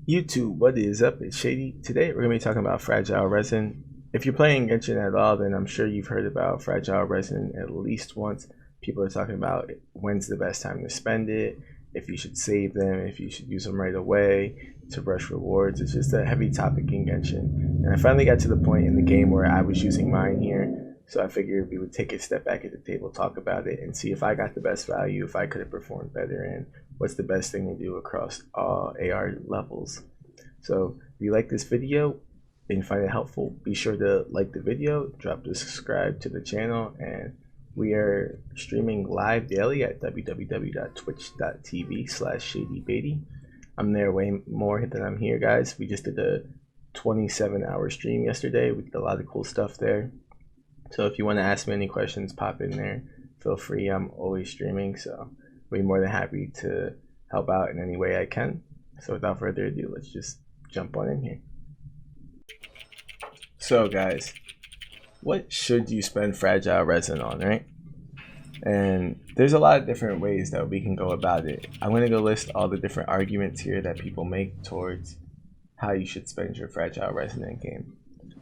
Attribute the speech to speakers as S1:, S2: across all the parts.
S1: YouTube, what is up? It's Shady. Today we're going to be talking about Fragile Resin. If you're playing Genshin at all, then I'm sure you've heard about Fragile Resin at least once. People are talking about when's the best time to spend it, if you should save them, if you should use them right away to rush rewards. It's just a heavy topic in Genshin. And I finally got to the point in the game where I was using mine here. So I figured we would take a step back at the table, talk about it, and see if I got the best value, if I could have performed better, and what's the best thing to do across all AR levels. So if you like this video and you find it helpful, be sure to like the video, drop the subscribe to the channel, and we are streaming live daily at www.twitch.tv/shadybeatty. I'm there way more than I'm here, guys. We just did a 27-hour stream yesterday. We did a lot of cool stuff there. So if you want to ask me any questions, pop in there. Feel free. I'm always streaming, so I'll be more than happy to help out in any way I can. So without further ado, let's just jump on in here. So guys, what should you spend Fragile Resin on, right? And there's a lot of different ways that we can go about it. I'm going to go list all the different arguments here that people make towards how you should spend your Fragile Resin in game.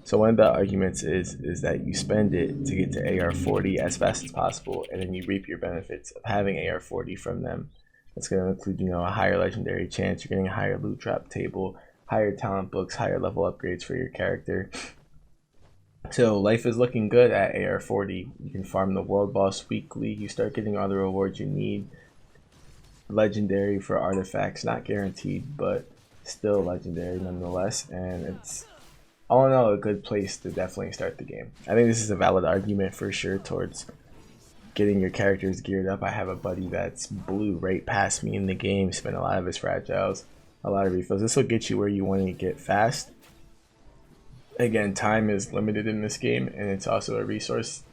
S1: So one of the arguments is that you spend it to get to AR40 as fast as possible, and then you reap your benefits of having AR40 from them. That's going to include, a higher legendary chance, you're getting a higher loot drop table, higher talent books, higher level upgrades for your character. So life is looking good at AR40. You can farm the world boss weekly, you start getting all the rewards you need. Legendary for artifacts, not guaranteed, but still legendary nonetheless, and it's all in all a good place to definitely start the game. I think this is a valid argument for sure towards getting your characters geared up. I have a buddy that's blue right past me in the game, spent a lot of his fragiles, a lot of refills. This will get you where you want to get fast. Again, time is limited in this game, and it's also a resource.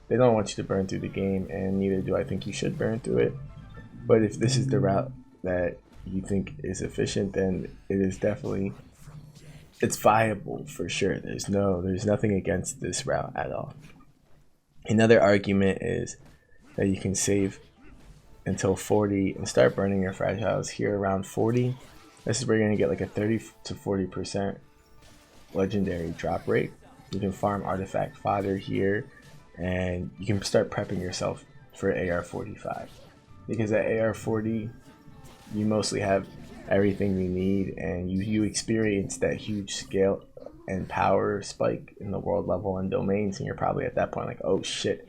S1: They don't want you to burn through the game, and neither do I think you should burn through it. But if this is the route that you think is efficient, then it is definitely, it's viable for sure. There's nothing against this route at all. Another argument is that you can save until 40 and start burning your fragiles here around 40. This is where you're gonna get like a 30 to 40% legendary drop rate. You can farm artifact fodder here, and you can start prepping yourself for AR45, because at AR40 you mostly have everything you need, and you experience that huge scale and power spike in the world level and domains, and you're probably at that point like, oh shit,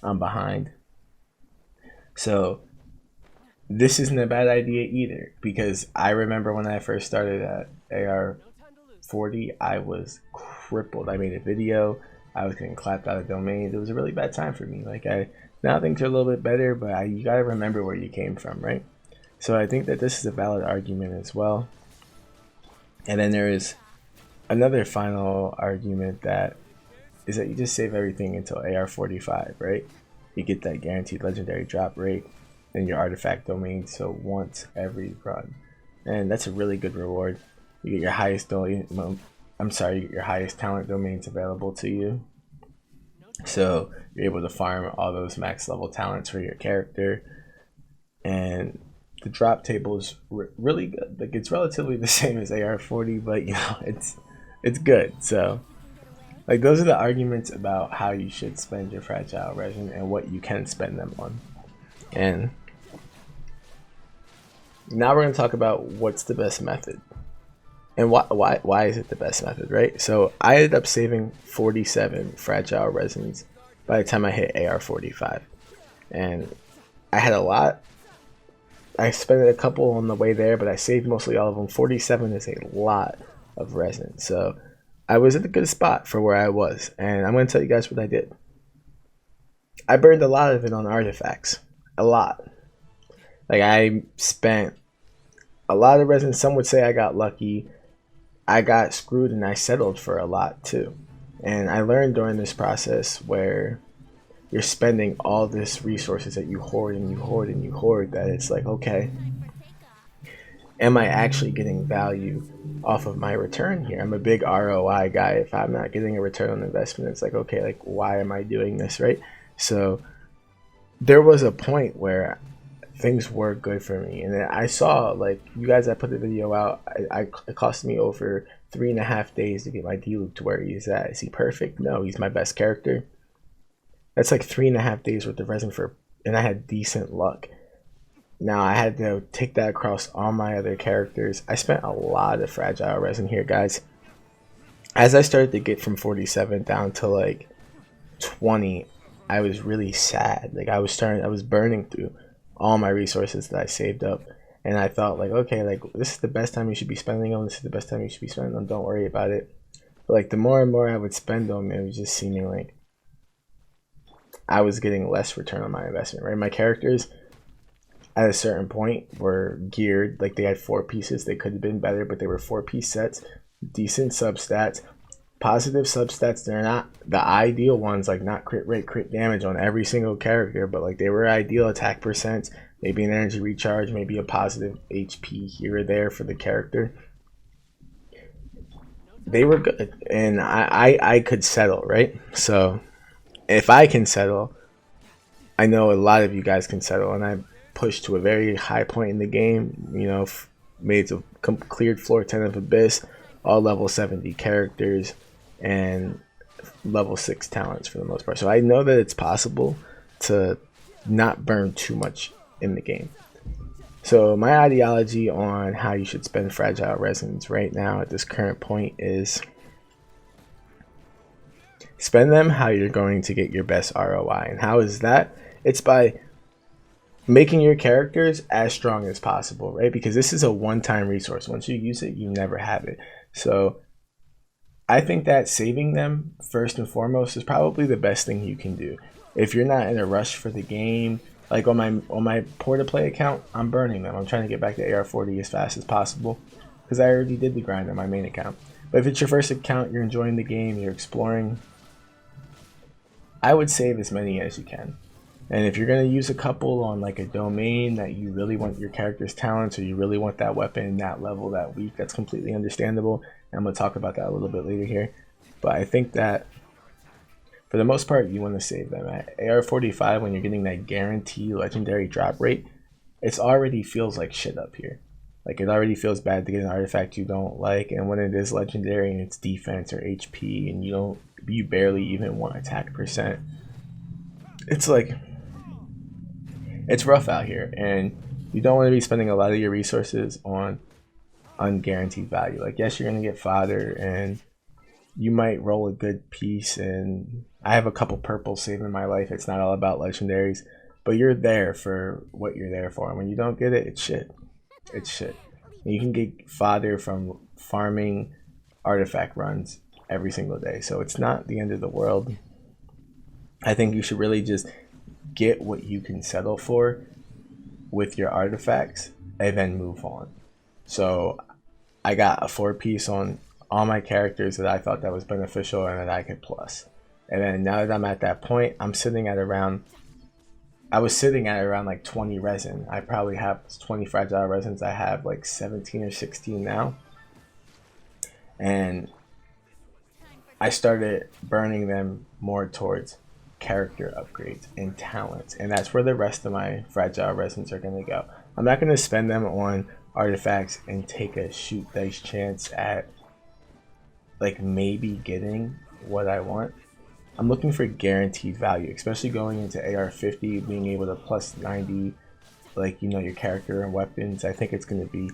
S1: I'm behind. So this isn't a bad idea either, because I remember when I first started at AR40, I was crippled. I made a video, I was getting clapped out of domains. It was a really bad time for me. Now things are a little bit better, but you gotta remember where you came from, right? So I think that this is a valid argument as well. And then there is another final argument that is that you just save everything until AR45, right? You get that guaranteed legendary drop rate in your artifact domain, so once every run. And that's a really good reward. You get your highest you get your highest talent domains available to you. So you're able to farm all those max level talents for your character. And the drop table is really good. Like, it's relatively the same as AR40, but it's good. So like, those are the arguments about how you should spend your Fragile Resin and what you can spend them on. And now we're going to talk about what's the best method and why is it the best method, right? So I ended up saving 47 Fragile Resins by the time I hit AR45, and I had a lot. I spent a couple on the way there, but I saved mostly all of them. 47 is a lot of resin, so I was in a good spot for where I was, and I'm going to tell you guys what I did. I burned a lot of it on artifacts. A lot. Like, I spent a lot of resin. Some would say I got lucky. I got screwed, and I settled for a lot too. And I learned during this process where you're spending all this resources that you hoard and you hoard and you hoard, that it's like, okay, am I actually getting value off of my return here? I'm a big ROI guy. If I'm not getting a return on investment, it's like, okay, like, why am I doing this, right? So there was a point where things were good for me. And then I saw, like, you guys, I put the video out. It cost me over 3.5 days to get my D-Luke to where he's at. Is he perfect? No, he's my best character. That's like 3.5 days worth of resin for, and I had decent luck. Now I had to take that across all my other characters. I spent a lot of fragile resin here, guys. As I started to get from 47 down to like 20, I was really sad. Like I was burning through all my resources that I saved up, and I thought like, okay, like this is the best time you should be spending them. This is the best time you should be spending them. Don't worry about it. But like the more and more I would spend them, it was just seeming like I was getting less return on my investment. Right, my characters at a certain point were geared like they had 4 pieces. They could have been better, but they were 4-piece sets, decent substats, positive substats. They're not the ideal ones, like not crit rate, crit damage on every single character, but like they were ideal attack percents, maybe an energy recharge, maybe a positive HP here or there for the character. They were good, and I could settle, right? So if I can settle, I know a lot of you guys can settle, and I pushed to a very high point in the game, you know, made a cleared floor 10 of Abyss, all level 70 characters, and level 6 talents for the most part. So I know that it's possible to not burn too much in the game. So my ideology on how you should spend fragile resins right now at this current point is spend them how you're going to get your best ROI. And how is that? It's by making your characters as strong as possible, right? Because this is a one-time resource. Once you use it, you never have it. So I think that saving them first and foremost is probably the best thing you can do. If you're not in a rush for the game, like on my pour-to-play account, I'm burning them. I'm trying to get back to AR40 as fast as possible because I already did the grind on my main account. But if it's your first account, you're enjoying the game, you're exploring, I would save as many as you can. And if you're going to use a couple on like a domain that you really want your character's talents, or you really want that weapon, that level, that week, that's completely understandable. And I'm going to talk about that a little bit later here. But I think that for the most part, you want to save them. At AR45, when you're getting that guaranteed legendary drop rate, it already feels like shit up here. Like it already feels bad to get an artifact you don't like, and when it is legendary and it's defense or HP and you barely even want attack percent, it's like, it's rough out here, and you don't want to be spending a lot of your resources on unguaranteed value. Like, yes, you're going to get fodder, and you might roll a good piece, and I have a couple purples saving my life. It's not all about legendaries, but you're there for what you're there for, and when you don't get it, it's shit. It's shit. And you can get fodder from farming artifact runs every single day, so it's not the end of the world. I think you should really just get what you can settle for with your artifacts and then move on. So I got a 4-piece on all my characters that I thought that was beneficial and that I could plus. And then now that I'm at that point, I was sitting at around like 20 resin. I probably have 20 fragile resins. I have like 17 or 16 now. And I started burning them more towards character upgrades and talents, and that's where the rest of my fragile resins are going to go. I'm not going to spend them on artifacts and take a shoot dice chance at like maybe getting what I want. I'm looking for guaranteed value, especially going into AR50, being able to plus 90 like, you know, your character and weapons. I think it's going to be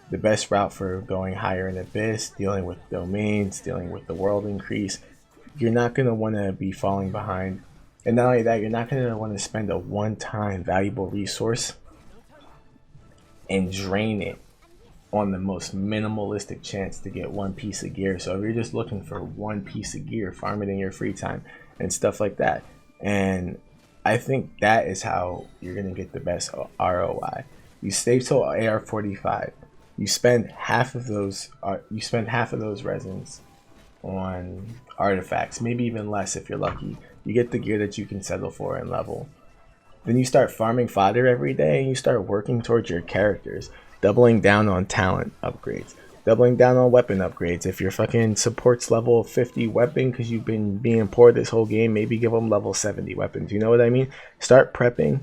S1: the best route for going higher in Abyss, dealing with domains, dealing with the world increase. You're not going to want to be falling behind, and not only that, you're not going to want to spend a one-time valuable resource and drain it on the most minimalistic chance to get 1 piece of gear. So if you're just looking for 1 piece of gear, farm it in your free time and stuff like that. And I think that is how you're going to get the best ROI. You stay till AR45. You spend half of those resins on artifacts, maybe even less if you're lucky. You get the gear that you can settle for and level. Then you start farming fodder every day, and you start working towards your characters, doubling down on talent upgrades, doubling down on weapon upgrades. If your fucking support's level 50 weapon because you've been being poor this whole game, maybe give them level 70 weapons. You know what I mean? Start prepping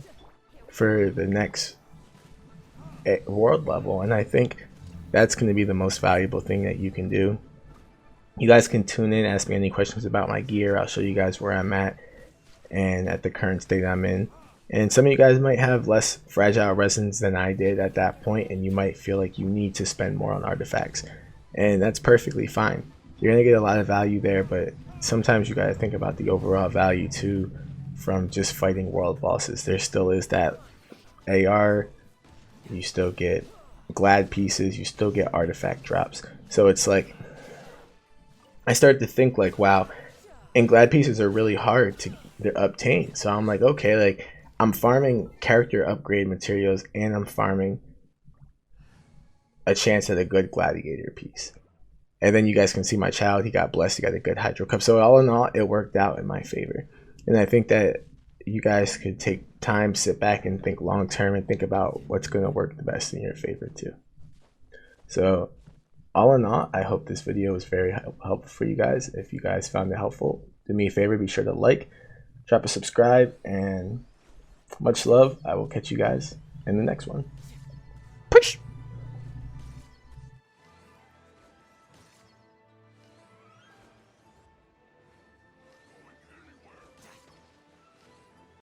S1: for the next world level, and I think that's going to be the most valuable thing that you can do. You guys can tune in, ask me any questions about my gear. I'll show you guys where I'm at and at the current state I'm in. And some of you guys might have less fragile resins than I did at that point, and you might feel like you need to spend more on artifacts, and that's perfectly fine. You're gonna get a lot of value there, but sometimes you gotta think about the overall value too from just fighting world bosses. There still is that AR, you still get glad pieces, you still get artifact drops. So it's like, I started to think like, wow, and glad pieces are really hard to obtain. So I'm like, okay, like I'm farming character upgrade materials and I'm farming a chance at a good gladiator piece. And then you guys can see my child, he got blessed, he got a good hydro cup. So all in all, it worked out in my favor. And I think that you guys could take time, sit back and think long term and think about what's going to work the best in your favor too. So all in all, I hope this video was very helpful for you guys. If you guys found it helpful, do me a favor, be sure to like, drop a subscribe, and much love. I will catch you guys in the next one.